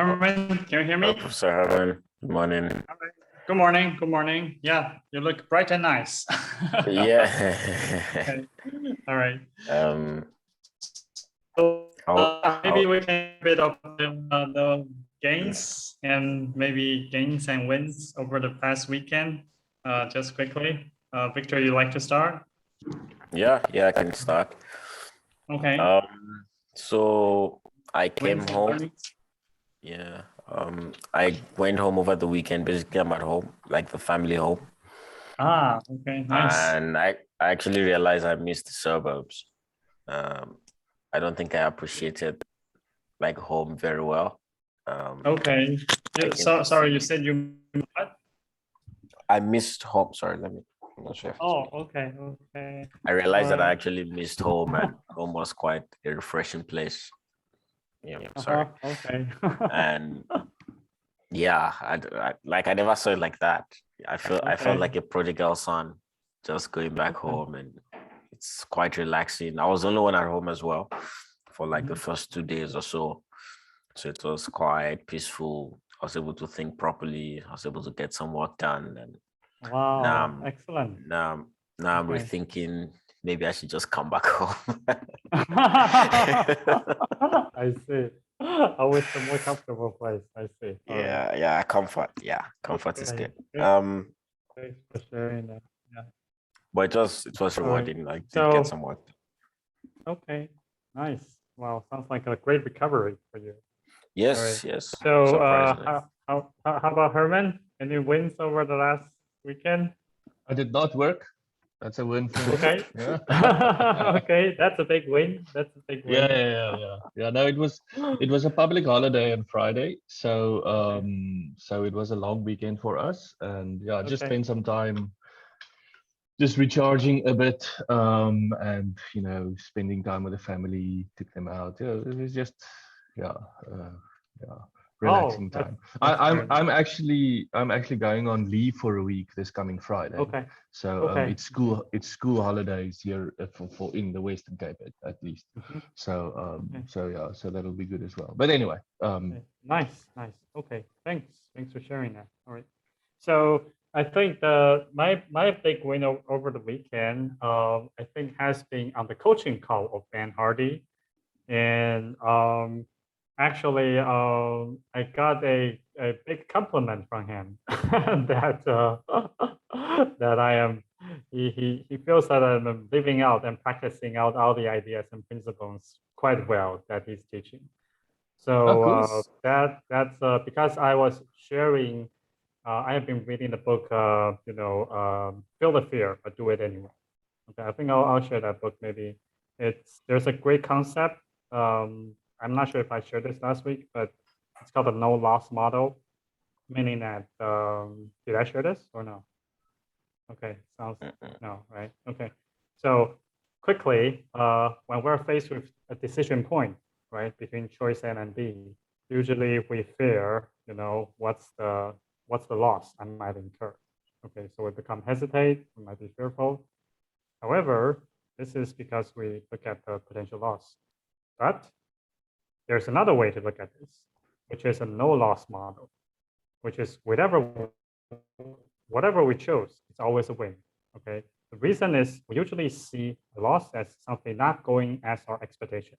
Herman, can you hear me? Professor Herman, good morning. All right. Good morning. Good morning. Yeah, you look bright and nice. Yeah. Okay. All right. um, So maybe how, we can a bit of the gains and maybe gains and wins over the past weekend. Just quickly, Victor, you like to start? yeah, I can start. Okay. So I came Wins and home. learnings. Yeah. I went home over the weekend. Basically, I'm at home, like the family home, Okay, nice. and I actually realized I missed the suburbs. Um, I don't think I appreciated like home very well. Okay. I Yeah, came so to sorry, you see. said you what? I missed home. Sorry, I'm not sure if it's Oh, me. okay, okay. I All realized that I right. actually missed home, and home was quite a refreshing place. Yeah, sorry. Okay. And yeah, I never saw it like that. I felt Okay. like a prodigal son just going back Okay. home, and it's quite relaxing. I was the only one at home as well for like the Mhm. first 2 days or so. So it was quite peaceful. I was able to think properly. I was able to get some work done, and now Wow, I'm excellent. now now I'm Okay. rethinking maybe I should just come back home. I see. Always the more comfortable place. I see. All right. Yeah, comfort. Yeah, comfort is Okay. good. Good. Thanks for sharing that. Yeah. But it was All right. rewarding. I did get So, some work. okay. Nice. Wow. Sounds like a great recovery for you. All right. Yes, So, surprisingly. how about Herman? Any wins over the last weekend? I did not work. That's a win for me. Okay. Yeah. Okay. That's a big win. That's a big Yeah, win. yeah. No, it was a public holiday on Friday, so Okay. so it was a long weekend for us, and yeah, just Okay. spent some time just recharging a bit, and spending time with the family, took them out. Yeah, it was just yeah, uh, yeah, Oh, relaxing time. that's very nice. I'm actually going on leave for a week this coming Friday. Okay. So Okay. it's school holidays here for in the Western Cape at least. Mhm. So Okay. so that'll be good as well. But anyway, Okay. Nice. Okay. Thanks for sharing that. All right. So I think my big win over the weekend, I think has been on the coaching call of Ben Hardy, and actually, I got a big compliment from him that that I am. He feels that I'm living out and practicing out all the ideas and principles quite well that he's teaching. oh, So cool. that's because I was sharing. I have been reading the book, Feel the Fear, but Do It Anyway. Okay, I think I'll share that book. Maybe there's a great concept. I'm not sure if I shared this last week, but it's called the no loss model, meaning that did I share this or no? Okay, sounds no, right? Okay, so quickly, when we're faced with a decision point, right, between choice A and B, usually we fear, what's the loss I might incur. Okay, so we become hesitate, we might be fearful. However, this is because we look at the potential loss. But there's another way to look at this, which is a no loss model, which is whatever we chose, it's always a win. Okay. The reason is we usually see a loss as something not going as our expectation,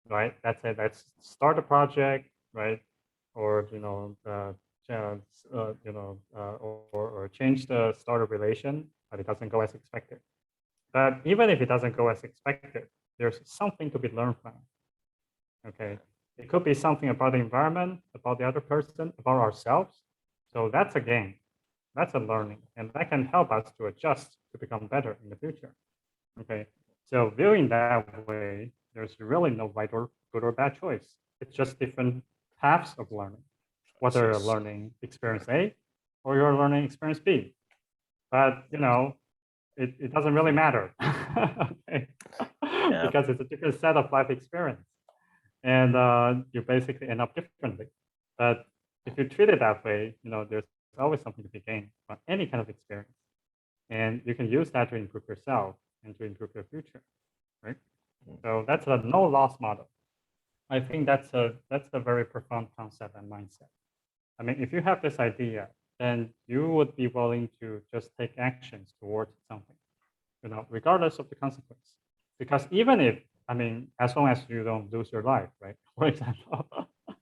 right? That's it. Let's start a project, right? Or or change the start of relation, but it doesn't go as expected. But even if it doesn't go as expected, there's something to be learned from. Okay. It could be something about the environment, about the other person, about ourselves. So that's a gain. That's a learning. And that can help us to adjust to become better in the future. Okay. So viewing that way, there's really no right or good or bad choice. It's just different paths of learning, whether you're Yes. learning experience A or you're learning experience B. But it doesn't really matter. Okay. Yeah. Because it's a different set of life experience. And you basically end up differently. But if you treat it that way, there's always something to be gained from any kind of experience. And you can use that to improve yourself and to improve your future, right? So that's a no loss model. I think that's a very profound concept and mindset. I mean, if you have this idea, then you would be willing to just take actions towards something, regardless of the consequence. Because even if, I mean, as long as you don't lose your life, right? For example,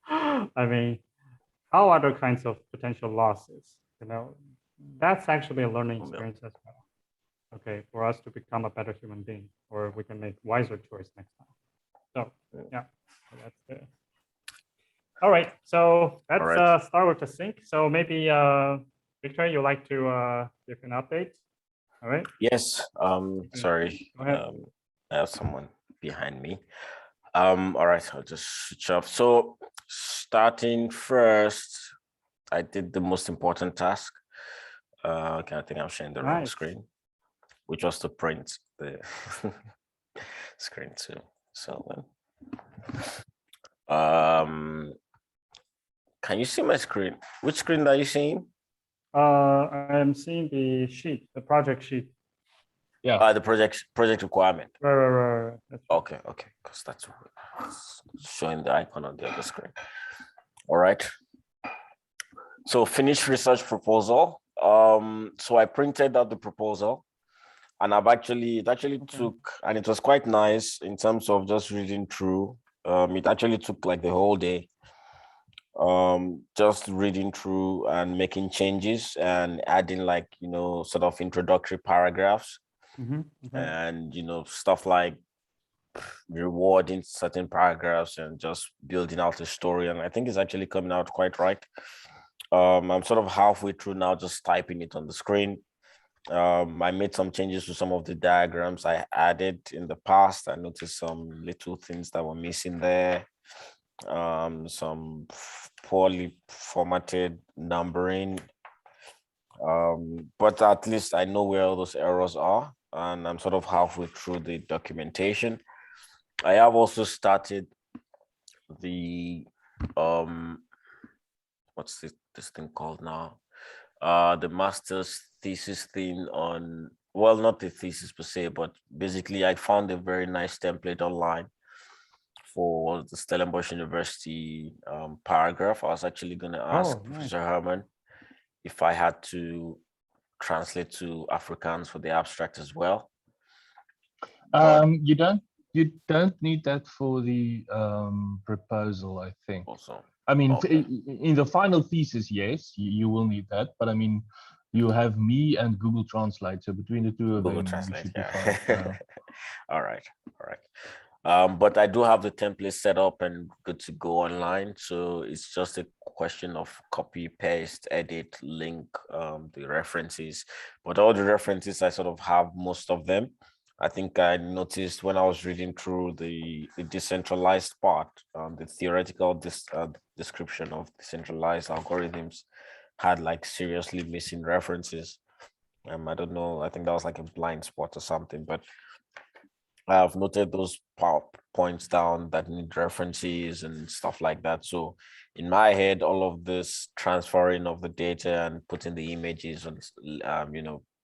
I mean, how other kinds of potential losses, that's actually a learning Yeah. experience as well. Okay, for us to become a better human being, or we can make wiser choice next time. So yeah, so that's the. All right, so let's right. start with the sync. So maybe Victor, you like to give an update? All right. Yes. Sorry. Go ahead. I have someone behind me. All right, I'll just switch off. So starting first, I did the most important task. Okay, I think I'm sharing the wrong Nice. screen, which was to print the screen too. So can you see my screen? Which screen are you seeing? I'm seeing the sheet, the project sheet. Yeah. The project requirement. Right. That's right. Okay, because that's showing the icon on the other screen. All right. So finished research proposal. So I printed out the proposal, and it actually took, and it was quite nice in terms of just reading through. It actually took like the whole day. Just reading through and making changes and adding like, sort of introductory paragraphs and, stuff like rewarding certain paragraphs and just building out a story. And I think it's actually coming out quite right. I'm sort of halfway through now, just typing it on the screen. I made some changes to some of the diagrams I added in the past. I noticed some little things that were missing there. Some poorly formatted numbering. But at least I know where all those errors are, and I'm sort of halfway through the documentation. I have also started the what's this thing called now? The master's thesis thing on, well, not the thesis per se, but basically I found a very nice template online for the Stellenbosch University paragraph. I was actually going to ask Professor Herman if I had to translate to Afrikaans for the abstract as well. You don't need that for the proposal, I think. Also, I mean, in the final thesis, yes, you will need that. But I mean, you have me and Google Translate, so between the two of Google them, Translate, we should yeah. be fine. All right. But I do have the template set up and good to go online. So it's just a question of copy, paste, edit, link, the references. But all the references, I sort of have most of them. I think I noticed when I was reading through the decentralized part, the theoretical description of decentralized algorithms had like seriously missing references. I don't know, I think that was like a blind spot or something, but I have noted those points down that need references and stuff like that. So in my head, all of this transferring of the data and putting the images and,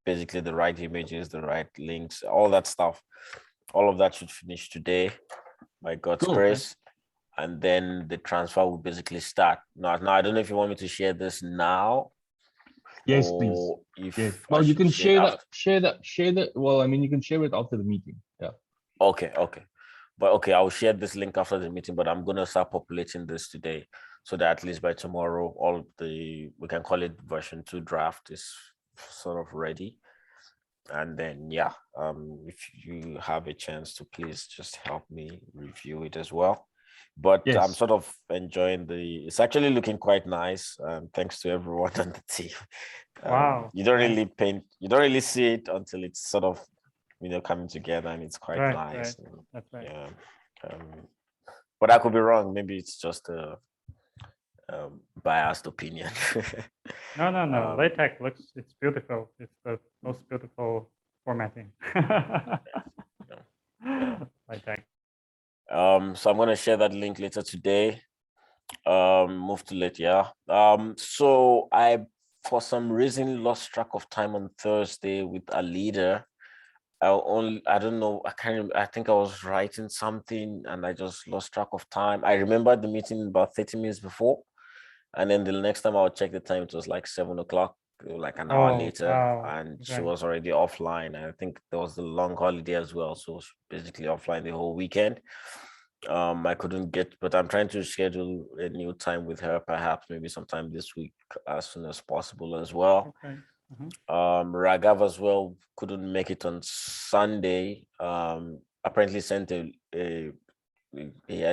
basically the right images, the right links, all that stuff, all of that should finish today by God's grace. And then the transfer will basically start. Now, I don't know if you want me to share this now. Yes, please. Yes. Well, you can share that. Well, I mean, you can share it after the meeting. Yeah. Okay. But okay, I'll share this link after the meeting, but I'm going to start populating this today so that at least by tomorrow, we can call it version 2 draft is sort of ready. And then, yeah, if you have a chance to please just help me review it as well. But yes. I'm sort of enjoying it's actually looking quite nice. Thanks to everyone on the team. Wow. You don't really see it until it's sort of, coming together, and it's quite nice. Right. That's right. Yeah. But I could be wrong. Maybe it's just a biased opinion. No. LaTeX it's beautiful. It's the most beautiful formatting. LaTeX. So I'm going to share that link later today. Move to late, yeah. So I, for some reason, lost track of time on Thursday with a leader. I don't know, I can't remember, I think I was writing something and I just lost track of time. I remember the meeting about 30 minutes before, and then the next time I would check the time, it was like 7 o'clock, like an hour Oh, later, wow. and she Okay. was already offline. I think there was the long holiday as well, so she basically offline the whole weekend. I couldn't get, but I'm trying to schedule a new time with her, perhaps maybe sometime this week as soon as possible as well. Okay. Mhm. Raghav as well couldn't make it on Sunday. Apparently sent I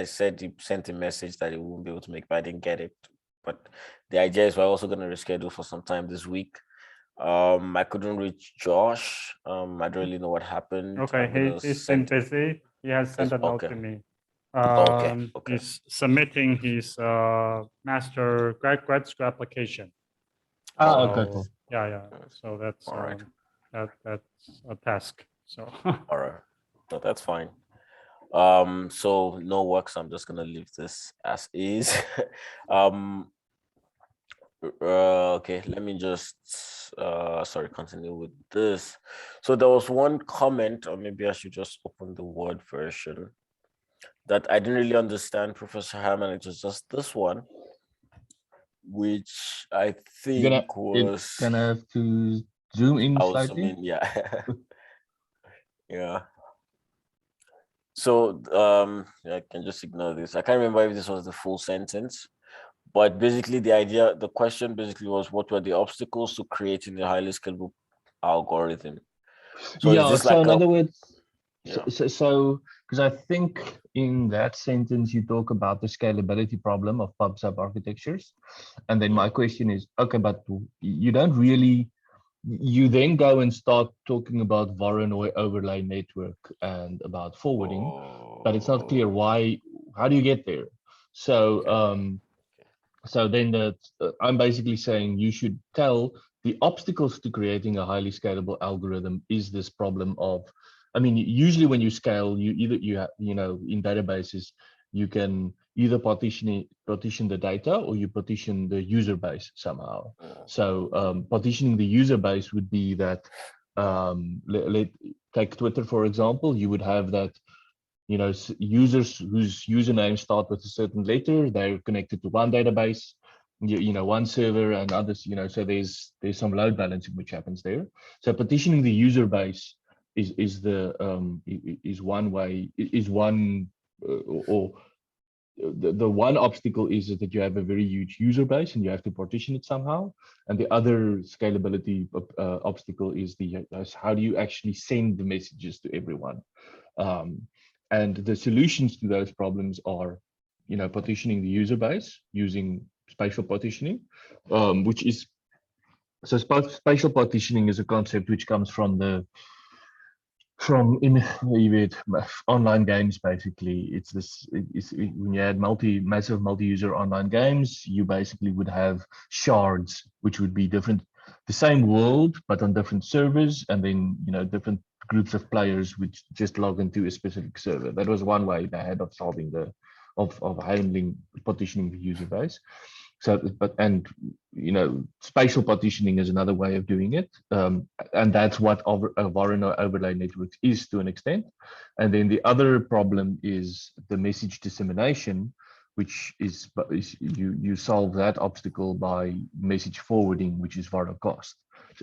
said he sent a message that he won't be able to make, but I didn't get it. But the idea is we're also going to reschedule for some time this week. I couldn't reach Josh. I don't really know what happened. Okay, I'm gonna he's been send. busy. He has sent a note Okay. to me. Okay. Okay. He's submitting his master grad school application. Okay, So, cool. yeah. So that's All right. that's a task. So All right. No, that's fine. So no works. I'm just gonna leave this as is. um. Okay, let me just sorry, continue with this. So there was one comment, or maybe I should just open the Word version, that I didn't really understand, Professor Hammond. It was just this one, which I You're think it's was gonna have to zoom in I was slightly. yeah. Yeah. So I can just ignore this. I can't remember if this was the full sentence, but basically the question basically was, what were the obstacles to creating a highly scalable algorithm? So is Yeah, this so like in a other words, yeah? so because I think in that sentence you talk about the scalability problem of pub sub architectures, and then my question is, okay, but you don't really, you then go and start talking about Voronoi overlay network and about forwarding, but it's not clear Oh, why. How do you get there? So okay. so then I'm basically saying you should tell the obstacles to creating a highly scalable algorithm is this problem of, I mean, usually when you scale, you have, in databases, you can either partition the data or you partition the user base somehow. So partitioning the user base would be that, take Twitter, for example, you would have that users whose usernames start with a certain letter, they're connected to one database, one server, and others, so there's some load balancing which happens there. So partitioning the user base is one way, is one or the one obstacle is that you have a very huge user base and you have to partition it somehow. And the other scalability obstacle is how do you actually send the messages to everyone? And the solutions to those problems are, partitioning the user base using spatial partitioning, which is, so spatial partitioning is a concept which comes from online games. Basically, when you had massive multi-user online games, you basically would have shards, which would be different, the same world but on different servers, and then different groups of players which just log into a specific server. That was one way they had of solving of handling partitioning the user base. So, spatial partitioning is another way of doing it, and that's what Voronoi overlay networks is to an extent. And then the other problem is the message dissemination, which is you solve that obstacle by message forwarding, which is Varocast.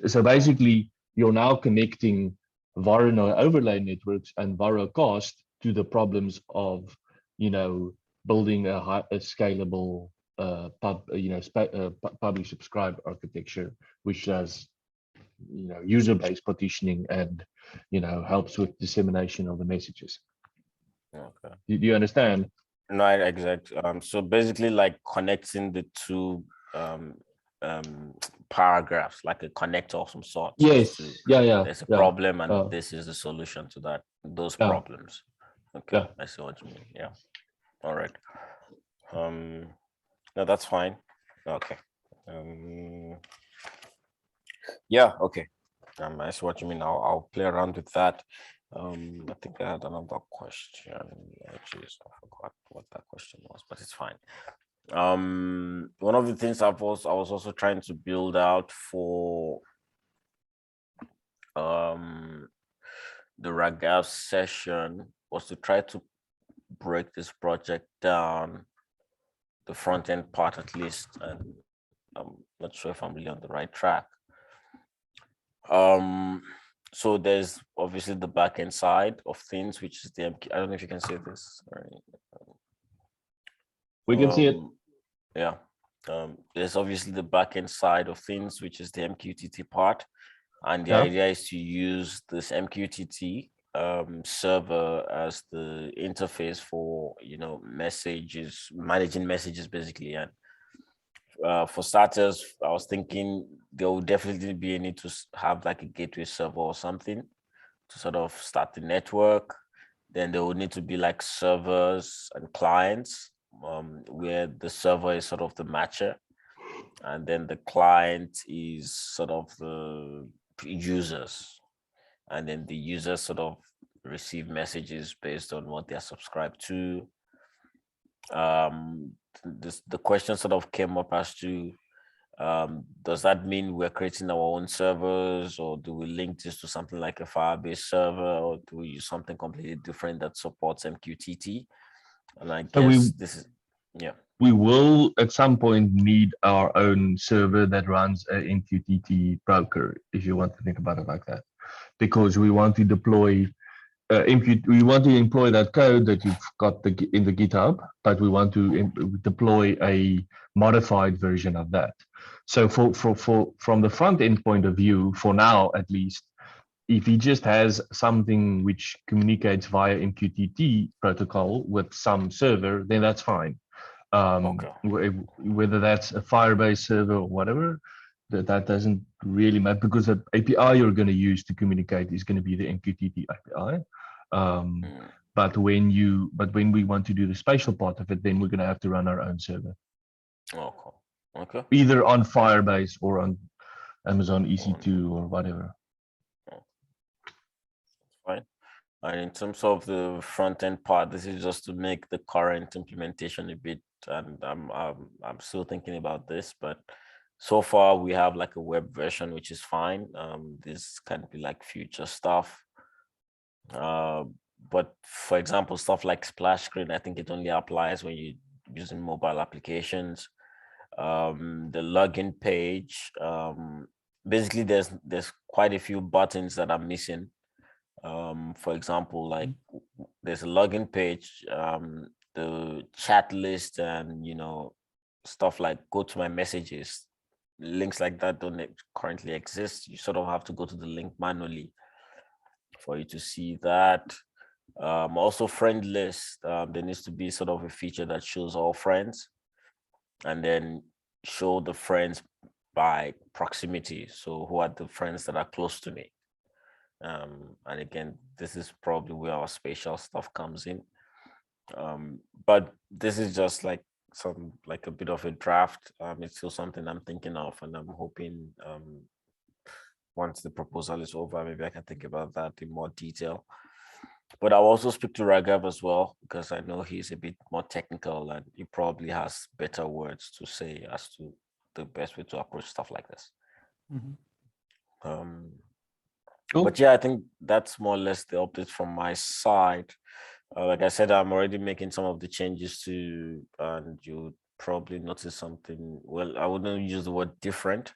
So basically, you're now connecting Voronoi overlay networks and Varocast to the problems of building a scalable publish subscribe architecture, which does user-based partitioning and helps with dissemination of the messages. Okay. Do you understand? No, exactly. So basically, like connecting the two paragraphs, like a connector of some sort. Yes. There's a problem, and Uh, this is the solution to those yeah. problems. Okay, Yeah. I see what you mean. Yeah. All right. No, that's fine. Okay. Yeah. Okay. I see what you mean. I'll play around with that. I think I had another question. Jeez, I forgot what that question was, but it's fine. One of the things I was also trying to build out for the Raghav session was to try to break this project down, the front end part at least, and I'm not sure if I'm really on the right track. So there's obviously the back end side of things, which is the MQ. I don't know if you can see this. We can see it. Yeah. There's obviously the back end side of things, which is the MQTT part. And the Yeah. idea is to use this MQTT server as the interface for, messages, managing messages basically. And for starters, I was thinking there will definitely be a need to have like a gateway server or something to sort of start the network. Then there will need to be like servers and clients where the server is sort of the matcher. And then the client is sort of the users. And then the users sort of receive messages based on what they're subscribed to. The question sort of came up as to, does that mean we're creating our own servers, or do we link this to something like a Firebase server, or do we use something completely different that supports MQTT? And I guess this is, yeah. We will at some point need our own server that runs a MQTT broker, if you want to think about it like that, because we want to deploy we want to employ that code that you've got in the GitHub, but we want to deploy a modified version of that. So from the front end point of view, for now at least, if he just has something which communicates via MQTT protocol with some server, then that's fine. Whether that's a Firebase server or whatever, that doesn't really matter, because the API you're going to use to communicate is going to be the MQTT API. But when we want to do the spatial part of it, then we're going to have to run our own server. Okay. Either on Firebase or on Amazon EC2 or whatever. Fine. And in terms of the front end part, this is just to make the current implementation a bit. And I'm still thinking about this, but so far we have like a web version, which is fine. This can be like future stuff. But for example, stuff like splash screen, I think it only applies when you're using mobile applications. The login page, basically there's quite a few buttons that are missing. For example, like there's a login page, the chat list, and stuff like go to my messages, links like that don't currently exist. You sort of have to go to the link manually for you to see that. Also friend list, there needs to be sort of a feature that shows all friends and then show the friends by proximity. So who are the friends that are close to me? And again, this is probably where our spatial stuff comes in. But this is just like a bit of a draft. It's still something I'm thinking of, and I'm hoping once the proposal is over, maybe I can think about that in more detail. But I'll also speak to Raghav as well, because I know he's a bit more technical and he probably has better words to say as to the best way to approach stuff like this. Cool. But yeah, I think that's more or less the update from my side. Like I said, I'm already making some of the changes to, and you'll probably notice something. Well, I wouldn't use the word different,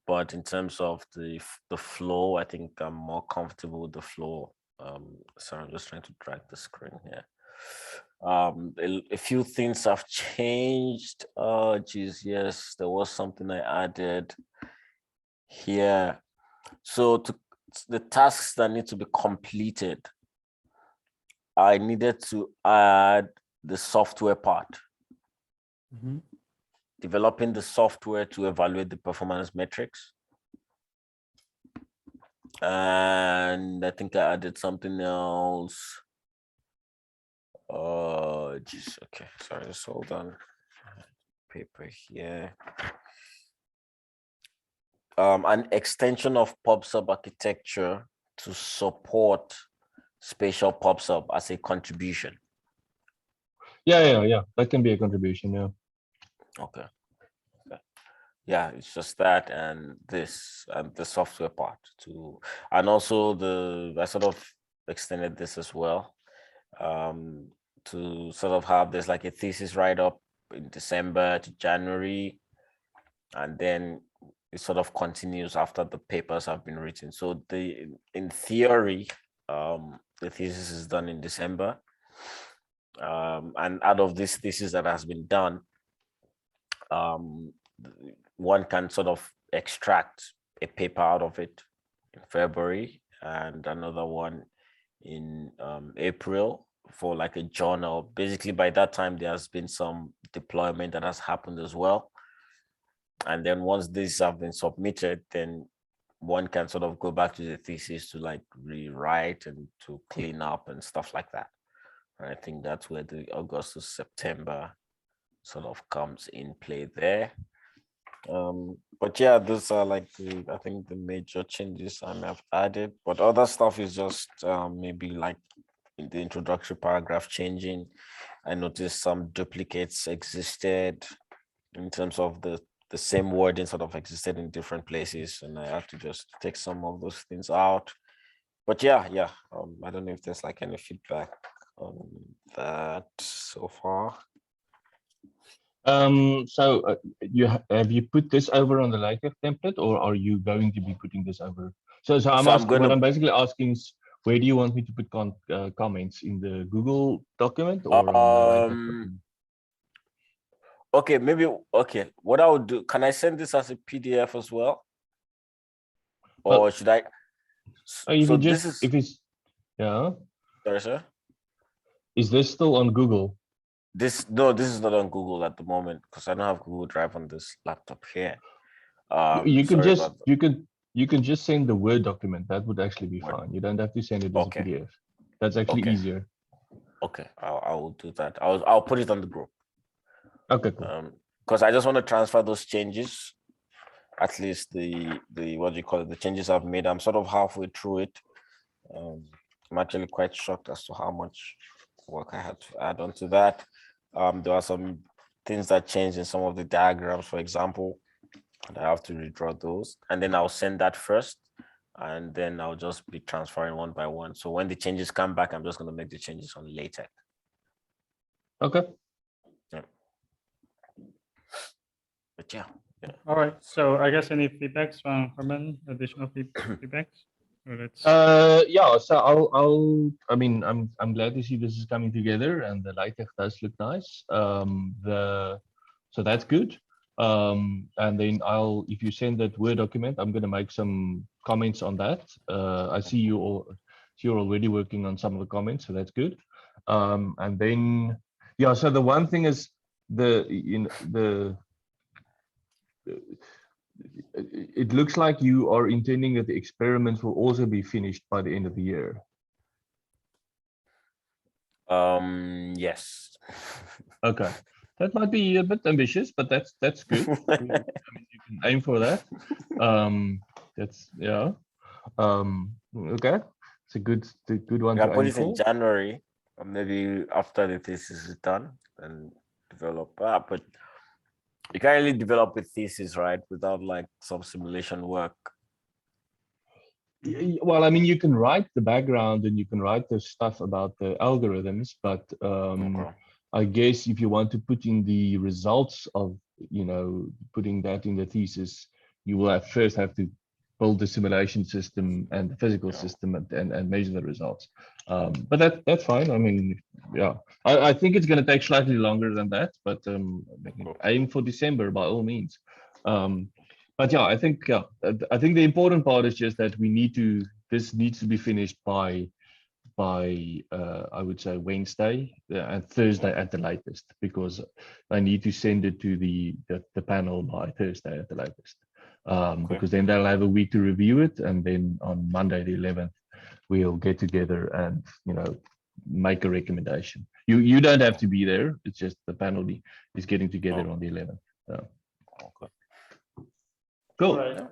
but in terms of the flow, I think I'm more comfortable with the flow. So I'm just trying to drag the screen here. A few things have changed. Oh, geez, yes, there was something I added here. So the tasks that need to be completed, I needed to add the software part. Developing the software to evaluate the performance metrics. And I think I added something else. Oh, geez, okay, sorry, just hold on. Paper here. An extension of PubSub architecture to support spatial PubSub as a contribution. Yeah. That can be a contribution, yeah. Okay. yeah, it's just that and this and the software part too, and also I sort of extended this as well, to sort of have this like a thesis write up in December to January, and then it sort of continues after the papers have been written. So in theory, the thesis is done in December, and out of this thesis that has been done, one can sort of extract a paper out of it in February and another one in April for like a journal. Basically, by that time, there has been some deployment that has happened as well. And then once these have been submitted, then one can sort of go back to the thesis to like rewrite and to clean up and stuff like that. And I think that's where the August to September sort of comes in play there. But yeah, those are like I think the major changes I have added, but other stuff is just maybe like in the introductory paragraph changing. I noticed some duplicates existed in terms of the same wording sort of existed in different places, and I had to just take some of those things out. But yeah, I don't know if there's like any feedback on that so far. So have you put this over on the LaTeX template, or are you going to be putting this over? So what I'm basically asking is, where do you want me to put comments in the Google document or on the LaTeX document? Okay, maybe okay. What I would do, can I send this as a PDF as well? Or should I? So this is if it's Sorry, sir. Is this still on Google? This is not on Google at the moment because I don't have Google Drive on this laptop here. You can just send the Word document. That would actually be fine. You don't have to send it as a PDF. That's actually easier. Okay, I will do that. I'll put it on the group. Okay, cool. Because I just want to transfer those changes. At least the what do you call it? The changes I've made. I'm sort of halfway through it. I'm actually quite shocked as to how much work I had to add on to that. There are some things that changed in some of the diagrams, for example, and I have to redraw those. And then I'll send that first, and then I'll just be transferring one by one. So when the changes come back, I'm just going to make the changes on LaTeX. Okay. Yeah. But yeah. All right. So I guess any feedbacks from Herman? Additional feedbacks? Yeah. So I'm glad to see this is coming together, and the LaTeX does look nice. So that's good. And then if you send that Word document, I'm going to make some comments on that. I see you're already working on some of the comments, so that's good. And then, yeah, so the one thing is it looks like you are intending that the experiments will also be finished by the end of the year. Yes. Okay. That might be a bit ambitious, but that's good. I mean, you can aim for that. That's okay. It's a good one to put aim it in for. January, or maybe after the thesis is done, and develop. But you can't really develop a thesis, right, without like some simulation work. Well, I mean, you can write the background and you can write the stuff about the algorithms, but I guess if you want to put in the results of, putting that in the thesis, you will first have to build the simulation system and the physical system and measure the results. But that's fine. I mean, yeah, I think it's going to take slightly longer than that, but aim for December by all means. But yeah, I think the important part is just that this needs to be finished by I would say Wednesday and Thursday at the latest, because I need to send it to the panel by Thursday at the latest. Because then they'll have a week to review it, and then on Monday the 11th we'll get together and make a recommendation. You don't have to be there. It's just the panel is getting together on the 11th. Okay. Cool. Right.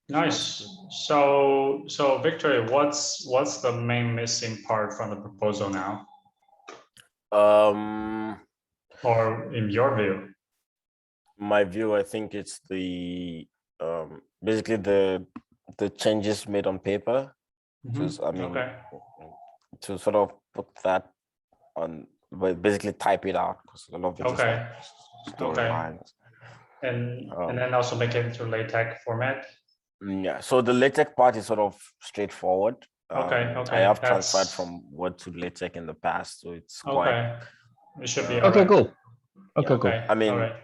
Nice. So Victor, what's the main missing part from the proposal now? Or in your view? my view, I think it's the basically the changes made on paper. Just I mean, Okay. to sort of put that on, but basically type it out because a lot of it is Okay. like storylines. And then also make it into LaTeX format. Yeah. So the LaTeX part is sort of straightforward. Okay. I have That's transferred from Word to LaTeX in the past, so it's quite. okay. It should be Okay, alright. cool. Okay, cool. Okay. I mean, all right.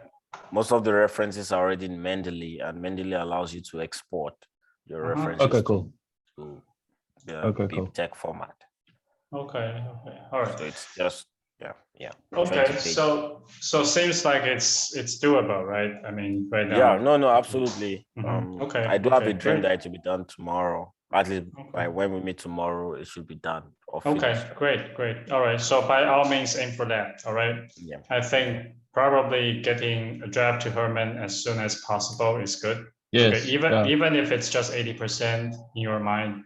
most of the references are already in Mendeley, and Mendeley allows you to export your references Okay, cool. to the Okay, cool. BibTeX format. Okay. All right. So it's just yeah. Okay. 20 pages. So seems like it's doable, right? I mean, right now. Yeah, no, absolutely. Okay, I do have a okay, dream great. that it will be done tomorrow. At least by Okay. when we meet tomorrow, it should be done or Okay, finished. great. All right. So by all means, aim for that. All right. Yeah. I think probably getting a draft to Herman as soon as possible is good. Yes. Okay. Even if it's just 80% in your mind,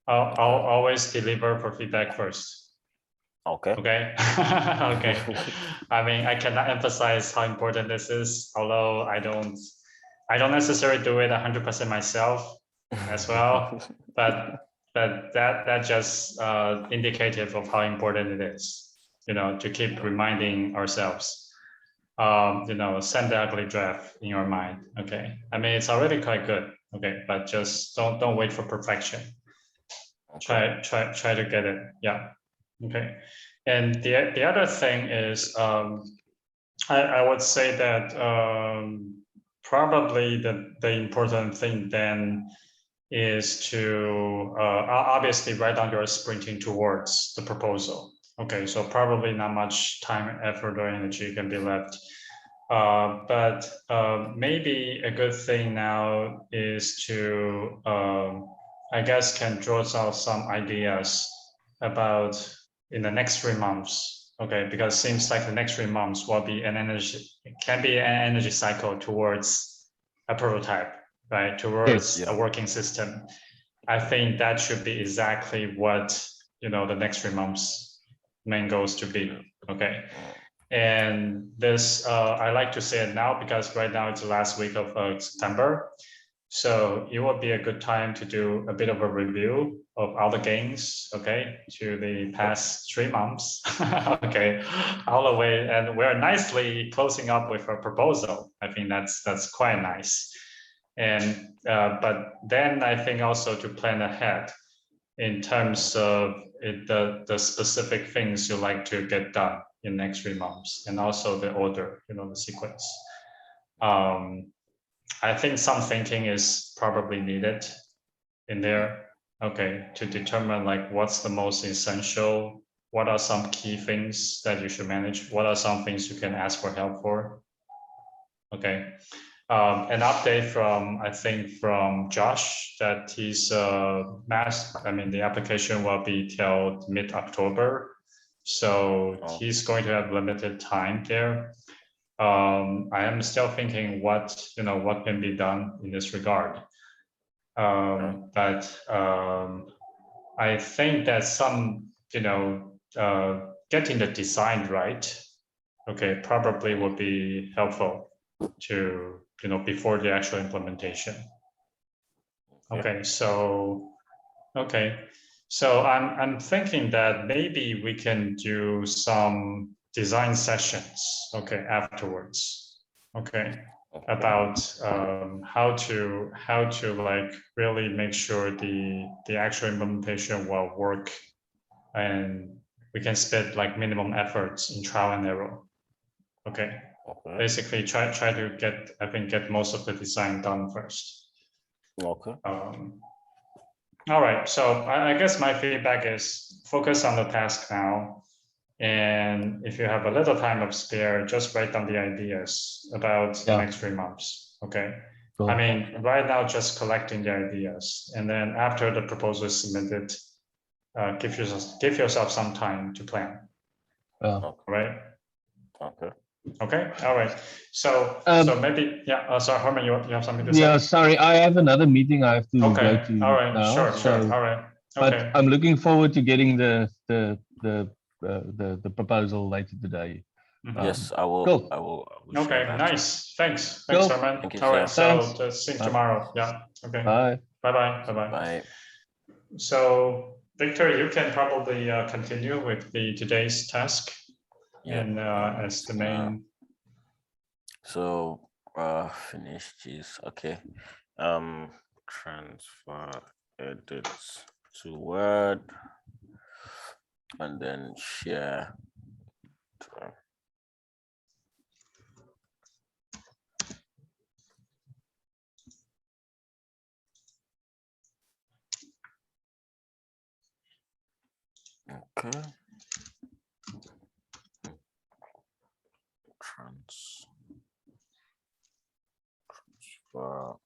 I'll always deliver for feedback first. Okay. Okay. Okay. I mean, I cannot emphasize how important this is, although I don't necessarily do it 100% myself as well, but that just indicative of how important it is, to keep reminding ourselves, send the ugly draft in your mind. Okay. I mean, it's already quite good. Okay. But just don't wait for perfection. Okay. Try to get it. Yeah. Okay. And the other thing is, I would say that probably the important thing then is to obviously write down your sprinting towards the proposal. Okay, so probably not much time, effort, or energy can be left. But maybe a good thing now is to, I guess, can draw out some ideas about in the next 3 months. Okay, because it seems like the next 3 months will be an energy cycle towards a prototype, right? Towards Yes. a working system. I think that should be exactly what the next 3 months main goals to be. Okay. And this, I like to say it now because right now it's the last week of September. So it would be a good time to do a bit of a review of all the gains, okay, to the past 3 months, okay, all the way. And we're nicely closing up with a proposal. I think that's quite nice. And but then I think also to plan ahead in terms of the specific things you like to get done in next 3 months, and also the order, the sequence. I think some thinking is probably needed in there, okay, to determine like what's the most essential, what are some key things that you should manage, what are some things you can ask for help for, okay. An update from Josh that his the application will be till mid-October, so he's going to have limited time there. I am still thinking what can be done in this regard. But I think that some, getting the design right, okay, probably would be helpful to, before the actual implementation. Okay, so I'm thinking that maybe we can do some design sessions, okay, afterwards, okay, about how to like really make sure the actual implementation will work, and we can spend like minimum efforts in trial and error. Okay. Basically try to get most of the design done first. Okay. All right, so I guess my feedback is focus on the task now. And if you have a little time of spare, just write down the ideas about the next 3 months. Okay. Cool. I mean, right now, just collecting the ideas. And then after the proposal is submitted, give yourself some time to plan. All right. Okay. Okay. All right. So maybe, sorry, Herman, you have something to say? Yeah, sorry, I have another meeting I have to go to. All right. Now, Sure. All right. But I'm looking forward to getting the proposal later today. Mhm. Yes, I will. Cool. I will share Okay, that. nice. Thanks, Cool. Herman. Thank you, All right, sir. so Thanks. see you Bye. tomorrow. Yeah. Okay. Bye. Bye-bye. Bye-bye. Bye. So Victor, you can probably continue with today's task Yeah. and as the main. So finish this. Okay. Transfer edits to Word and then share. Okay. Transfer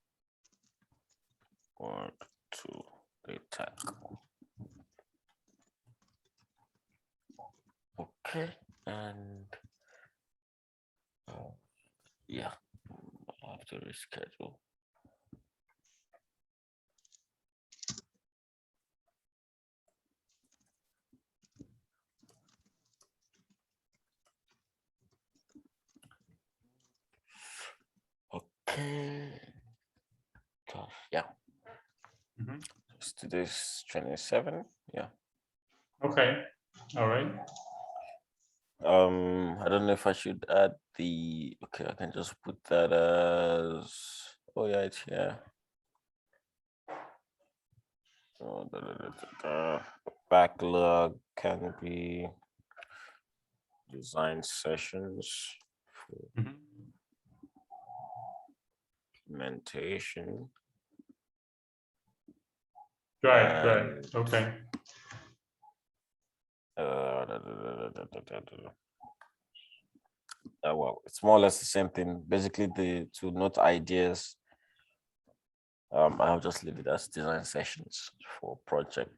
Word to the tag. Okay, and yeah, I have to reschedule. Okay. Gosh, yeah. Mhm. Today's 27. Yeah. Okay. All right. I don't know if I should add the. Okay, I can just put that as. Oh yeah, it's here. Oh, backlog can be design sessions for Mhm. implementation. Right. Right. And, Okay. Well, it's more or less the same thing. Basically, the to note ideas. I'll just leave it as design sessions for project.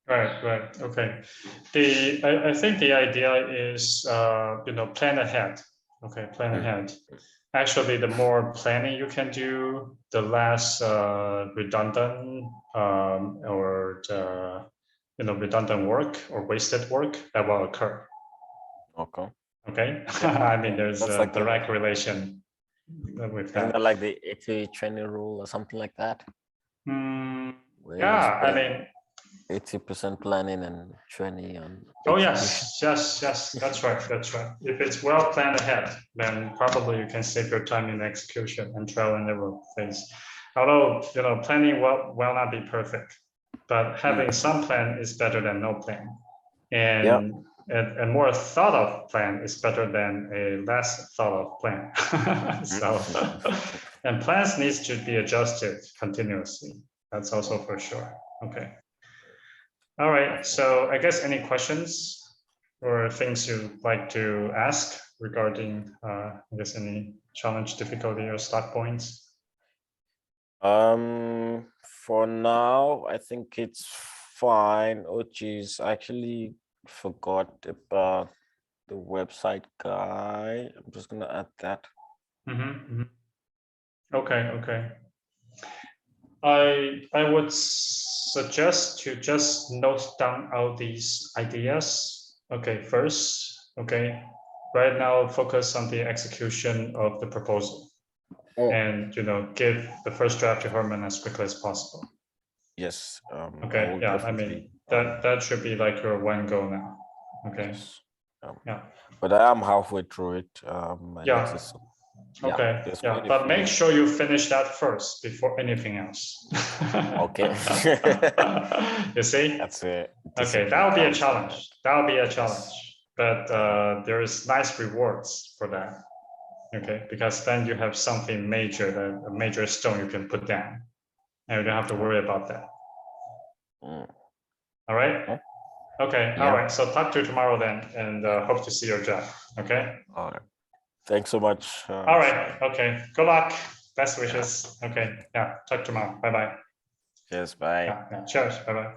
Right. Right. Okay. I think the idea is plan ahead. Okay, plan ahead. Actually, the more planning you can do, the less redundant or redundant work or wasted work that will occur. Okay. Okay, Yeah. I mean there's That's a like direct relation with Isn't that. that like the 80 training rule or something like that? Where you Yeah, I spend mean, 80% planning and 20 on oh execution. yes, that's right, that's right. If it's well planned ahead, then probably you can save your time in execution and trial and error phase. Although planning will not be perfect, but having some plan is better than no plan, and a more thought of plan is better than a less thought of plan. So, and plans needs to be adjusted continuously. That's also for sure. Okay. All right. So I guess any questions or things you'd like to ask regarding, I guess, any challenge, difficulty, or start points? For now, I think it's fine. Oh geez, I actually forgot about the website guy. I'm just gonna add that. Okay. I would suggest to just note down all these ideas. Okay, first. Okay, right now focus on the execution of the proposal, and give the first draft to Herman as quickly as possible. Yes. Okay. Yeah. I mean that should be like your one goal now. Okay. Yes. Yeah. But I am halfway through it. Yeah. Okay. Yeah. But make sure you finish that first before anything else. Okay. You see? That's it. Okay. That will be a challenge. That will be a challenge. But there is nice rewards for that. Okay. Because then you have something major, a major stone you can put down, and you don't have to worry about that. All right. Okay. All right. So talk to you tomorrow then, and hope to see your job. Okay. All right. Thanks so much. All right. Okay. Good luck. Best wishes. Okay. Yeah. Talk tomorrow. Bye bye. Cheers. Bye. Yeah. Cheers. Bye bye.